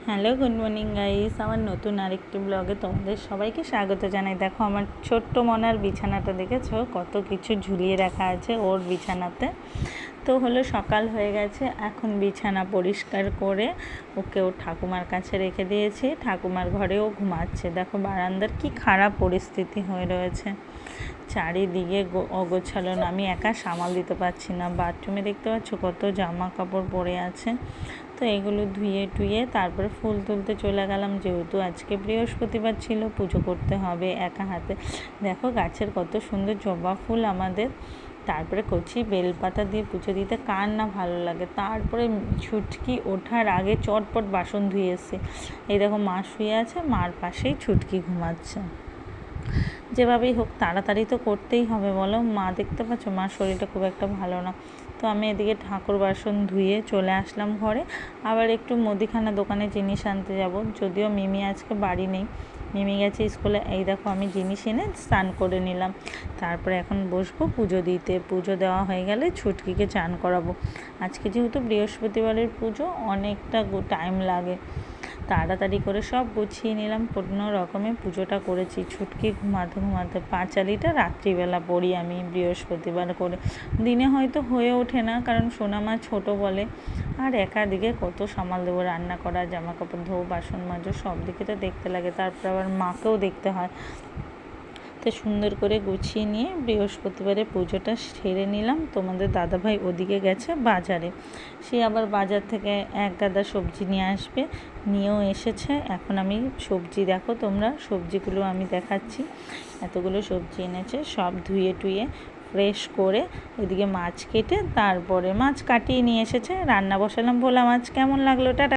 Hello, good morning guys. আমার নতুন আরেকটি ব্লগে তোমাদের সবাইকে স্বাগত জানাই। দেখো আমার ছোট্ট মনার বিছানাটা দেখেছো, কত কিছু ঝুলিয়ে রাখা আছে ওর বিছানাতে। তো হলো সকাল হয়ে গেছে, এখন বিছানা পরিষ্কার করে ওকে ওর ঠাকুমার কাছে রেখে দিয়েছি। ঠাকুমার ঘরেও ঘুমাচ্ছে। দেখো বারান্দার কি খারাপ পরিস্থিতি হয়ে রয়েছে, চারিদিকে অগোছালো। আমি একা সামাল দিতে পারছি না। বাথরুমে দেখতে পাচ্ছ কত জামা কাপড় পরে আছে। তো এগুলো ধুয়ে টুয়ে তারপরে ফুল তুলতে চলে গেলাম, যেহেতু আজকে বৃহস্পতিবার ছিল, পুজো করতে হবে একা হাতে। দেখো গাছের কত সুন্দর জবা ফুল আমাদের। তারপরে কচি বেলপাতা দিয়ে পুজো দিতে কার না ভালো লাগে। তারপরে ছুটকি ওঠার আগে চটপট বাসন ধুয়ে এসে এই দেখো মা শুয়ে আছে, মার পাশেই ছুটকি ঘুমাচ্ছে। যেভাবেই হোক তাড়াতাড়ি তো করতেই হবে বলো। মা দেখতে পাচ্ছ মার শরীরটা খুব একটা ভালো না। তো আমি এদিকে ঠাকুর বাসন ধুয়ে চলে আসলাম ঘরে। আবার একটু মুদিখানা দোকানে জিনিস আনতে যাব, যদিও মিমি আজকে বাড়ি নেই, মিমি গেছে স্কুলে। এই দেখো আমি জিনিস এনে স্নান করে নিলাম। তারপরে এখন বসবো পুজো দিতে। পুজো দেওয়া হয়ে গেলে ছুটকিকে চান করাবো। আজকে যেহেতু বৃহস্পতিবারের পুজো, অনেকটা টাইম লাগে। তাড়াতাড়ি করে সব গুছিয়ে নিলাম, কোনো রকমে পুজোটা করেছি। ছুটকি ঘুমাতে ঘুমাতে পাঁচালিটা রাত্রিবেলা পড়ি আমি বৃহস্পতিবার করে। দিনে হয়তো হয়ে ওঠে না, কারণ সোনা মা ছোটো বলে, আর একাদিকে কত সামাল দেবো, রান্না করা, জামা কাপড় ধোও, বাসন মাজো, সব দিকে তো দেখতে লাগে। তারপর আবার মাকেও দেখতে হয়। তো সুন্দর করে গুছিয়ে নিয়ে বৃহস্পতিবারে পুজোটা সেরে নিলাম। তোমাদের দাদাভাই ওদিকে গেছে বাজারে, সে আবার বাজার থেকে এক গাদা সবজি নিয়ে আসবে, নিয়েও এসেছে। এখন আমি সবজি, দেখো তোমরা সবজিগুলো আমি দেখাচ্ছি। এতগুলো সবজি এনেছে, সব ধুয়ে টুয়ে ফ্রেশ করে এদিকে মাছ কেটে, তারপরে মাছ কাটিয়ে নিয়ে এসেছে, রান্না বসালাম। ভোলা মাছ কেমন লাগলো টাটা।